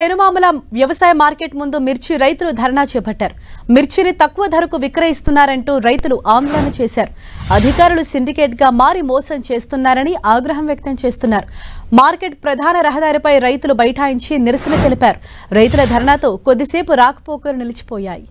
ఎనుమాముల వ్యవసాయ మార్కెట్ ముందు మిర్చి రైతులు ధర్నా చేపట్టారు. మిర్చిని తక్కువ ధరకు విక్రయిస్తున్నారంటూ రైతులు ఆందోళన చేశారు. అధికారులు సిండికేట్ గా మారి మోసం చేస్తున్నారని ఆగ్రహం వ్యక్తం చేస్తున్నారు. మార్కెట్ ప్రధాన రహదారిపై రైతులు బైఠాయించి నిరసన తెలిపారు. రైతుల ధర్నాతో కొద్దిసేపు రాకపోకలు నిలిచిపోయాయి.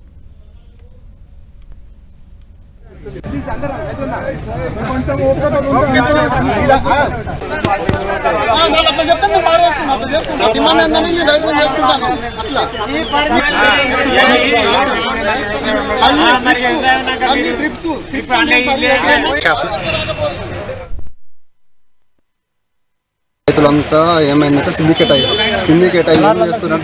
రైతులంతా ఏమైందంటే సిండికేట్ అయ్యారు. సిండికేట్ అయ్యి ఏం చేస్తున్నారు,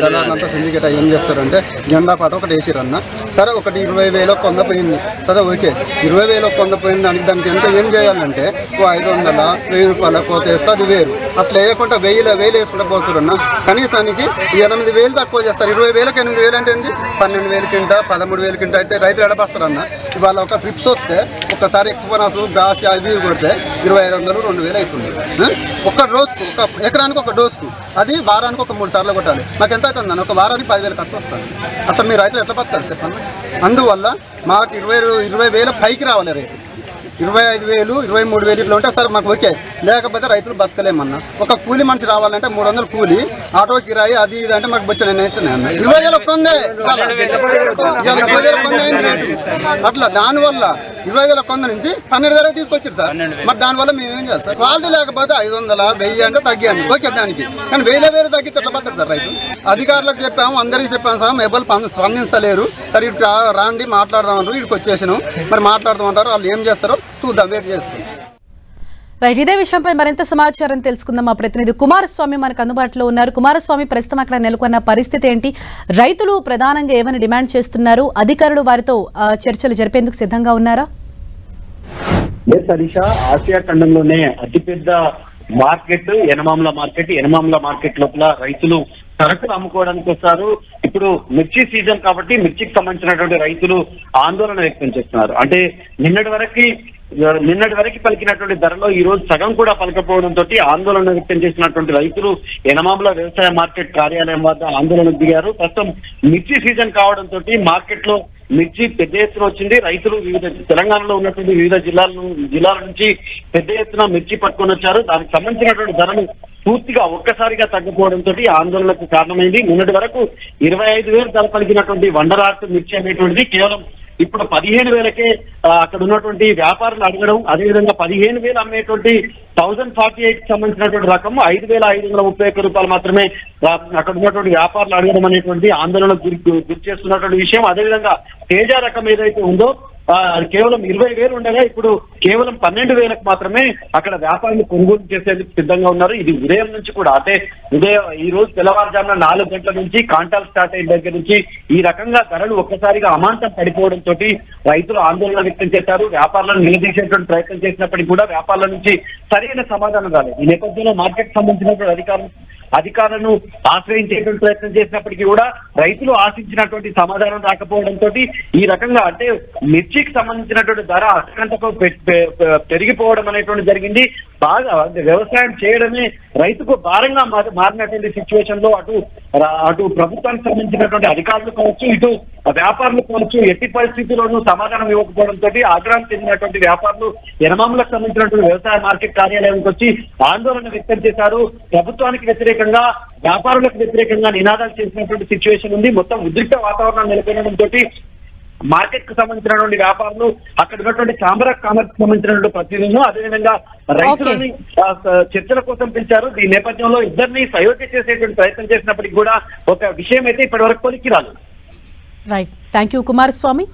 దళాలంతా సిండికేట్ అయ్యి ఏం చేస్తారంటే జెండా పాట ఒకటి వేసిరన్న. సరే ఒకటి 20,000 కొంద పోయింది. సరే ఓకే 20,000 కొంద పోయింది. దానికి ఎంత ఏం చేయాలంటే 500, 1000 రూపాయల కోత వేస్తే అది వేరు. అట్లా వేయకుండా 1000 వేసుకుంటే పోతురన్న. కనీసానికి 8,000 తక్కువ చేస్తారు. 20,000కి 8,000 అంటే 12,000 కింట 13,000 కింట అయితే రైతులు ఎడపస్తారన్న. ఇవాళ ఒక ట్రిప్స్ వస్తే ఒకసారి ఎక్స్పోనాస్ గ్రాస్ అవి కొడితే 2,500, 2,000 అవుతుంది. ఒక్క రోజుకు ఒక ఎకరానికి ఒక డోసుకు అది వారానికి ఒక 3 సార్లు కొట్టాలి. నాకు ఎంత అవుతుందని ఒక వారానికి 10,000 ఖర్చు వస్తుంది. అసలు మీ రైతులు ఎట్లా బతారు చెప్పండి. అందువల్ల మాకు 20,000 పైకి రావాలి రేటు. 25,000, 23,000 ఇట్లా ఉంటే సార్ మాకు ఓకే. లేకపోతే రైతులు బతకలేమన్నా. ఒక కూలి మనిషి రావాలంటే 300 కూలి, ఆటో కిరాయి అది ఇది అంటే మాకు బొచ్చ నేను అవుతున్నాయి. 20,000 కొందే 20,000 కొందే అయింది రేటు. అట్లా దానివల్ల 20,000 కొంద నుంచి 12,000 తీసుకొచ్చారు సార్. మరి దానివల్ల మేము ఏం చేస్తాం? క్వాలిటీ లేకపోతే 500, 1000 అంటే తగ్గాను ఓకే దానికి. కానీ 1,000 తగ్గితే ఎట్లా పడతారు సార్ రైతు? అధికారులకు చెప్పాము, అందరికీ చెప్పాము సార్, ఎవరు స్పందించలేరు. సరే ఇటు రాండి మాట్లాడదామంటారు. ఇక్కడికి వచ్చేసాను. మరి మాట్లాడదామంటారు. వాళ్ళు ఏం చేస్తారో చూద్దాం, వెయిట్ చేస్తాం. రైట్, ఇదే విషయంపై మరింత సమాచారం తెలుసుకుందాం. మా ప్రతినిధి కుమారస్వామి మనకు అందుబాటులో ఉన్నారు. కుమారస్వామి, ప్రస్తుతం అక్కడ నెలకొన్న పరిస్థితి ఏంటి? రైతులు ప్రధానంగా ఏమైనా డిమాండ్ చేస్తున్నారు? అధికారులు వారితో చర్చలు జరిపేందుకు సిద్ధంగా ఉన్నారా? ఆసియా ఖండంలోనే అతిపెద్ద market Enumamula market. Enumamula market లోపల రైతులు సరుకులు అమ్ముకోవడానికి వస్తారు. ఇప్పుడు మిర్చి సీజన్ కాబట్టి మిర్చికి సంబంధించినటువంటి రైతులు ఆందోళన వ్యక్తం చేస్తున్నారు. అంటే నిన్నటి వరకు పలికినటువంటి ధరలో ఈ రోజు సగం కూడా పలకపోవడంతో ఆందోళన వ్యక్తం చేసినటువంటి రైతులు ఎనమాముల వ్యవసాయ మార్కెట్ కార్యాలయం వద్ద ఆందోళనకు దిగారు. ప్రస్తుతం మిర్చి సీజన్ కావడంతో మార్కెట్ లో మిర్చి పెద్ద ఎత్తున వచ్చింది. రైతులు తెలంగాణలో ఉన్నటువంటి వివిధ జిల్లాల నుంచి పెద్ద ఎత్తున మిర్చి పట్టుకొని వచ్చారు. దానికి సంబంధించినటువంటి ధరలు పూర్తిగా ఒక్కసారిగా తగ్గిపోవడంతో ఆందోళనకు కారణమైంది. మొన్నటి వరకు 25,000 ధర పలికినటువంటి వండరార్ట్ మిర్చి అనేటువంటిది కేవలం ఇప్పుడు 15,000కే అక్కడ ఉన్నటువంటి వ్యాపారులు అడగడం, అదేవిధంగా 15,000 అమ్మేటువంటి 1048 సంబంధించినటువంటి రకం 5,531 రూపాయలు మాత్రమే అక్కడ ఉన్నటువంటి వ్యాపారులు అడగడం అనేటువంటి ఆందోళనకు గురి చేస్తున్నటువంటి విషయం. అదేవిధంగా తేజ రకం ఏదైతే ఉందో కేవలం 20,000 ఉండగా ఇప్పుడు కేవలం 12,000కు మాత్రమే అక్కడ వ్యాపారులు కొనుగోలు చేసేందుకు సిద్ధంగా ఉన్నారు. ఇది ఉదయం నుంచి కూడా అంటే ఈ రోజు తెల్లవారుజామున 4 గంటల నుంచి కాంటాల్ స్టార్ట్ అయిన దగ్గర నుంచి ఈ రకంగా ధరలు ఒక్కసారిగా అమాంతం పడిపోవడంతో రైతులు ఆందోళన వ్యక్తం చేశారు. వ్యాపారులను నిలదీసేటువంటి ప్రయత్నం చేసినప్పటికీ కూడా వ్యాపారుల నుంచి సరైన సమాధానం రాలేదు. ఈ నేపథ్యంలో మార్కెట్ సంబంధించినటువంటి అధికారులను ఆశ్రయించేటువంటి ప్రయత్నం చేసినప్పటికీ కూడా రైతులు ఆశించినటువంటి సమాధానం రాకపోవడంతో ఈ రకంగా అంటే మిర్చికి సంబంధించినటువంటి ధర అసంతకు పెరిగిపోవడం అనేటువంటి జరిగింది. బాగా వ్యవసాయం చేయడమే రైతుకు భారంగా మారినటువంటి సిచ్యువేషన్ లో అటు ప్రభుత్వానికి సంబంధించినటువంటి అధికారులు కావచ్చు, ఇటు వ్యాపారులు కావచ్చు, ఎట్టి పరిస్థితుల్లోనూ సమాధానం ఇవ్వకపోవడంతో ఆగ్రహం చెందినటువంటి వ్యాపారులు ఎనమాములకు సంబంధించినటువంటి వ్యవసాయ మార్కెట్ కార్యాలయానికి వచ్చి ఆందోళన వ్యక్తం చేశారు. ప్రభుత్వానికి వ్యతిరేకంగా, వ్యాపారులకు వ్యతిరేకంగా నినాదాలు చేసినటువంటి సిచ్యువేషన్ ఉంది. మొత్తం ఉద్రిక్త వాతావరణం నెలకొనడంతో మార్కెట్ కు సంబంధించినటువంటి వ్యాపారులు అక్కడ ఉన్నటువంటి ఛాంబర్ ఆఫ్ కామర్స్ కు సంబంధించినటువంటి ప్రతినిధులను అదేవిధంగా రైతులని చర్చల కోసం పిలిచారు. ఈ నేపథ్యంలో ఇద్దరిని సయోధ్య చేసేటువంటి ప్రయత్నం చేసినప్పటికీ కూడా ఒక విషయం అయితే ఇప్పటి వరకు కొలిక్కి రాలేదు. Right, thank you Kumaraswamy.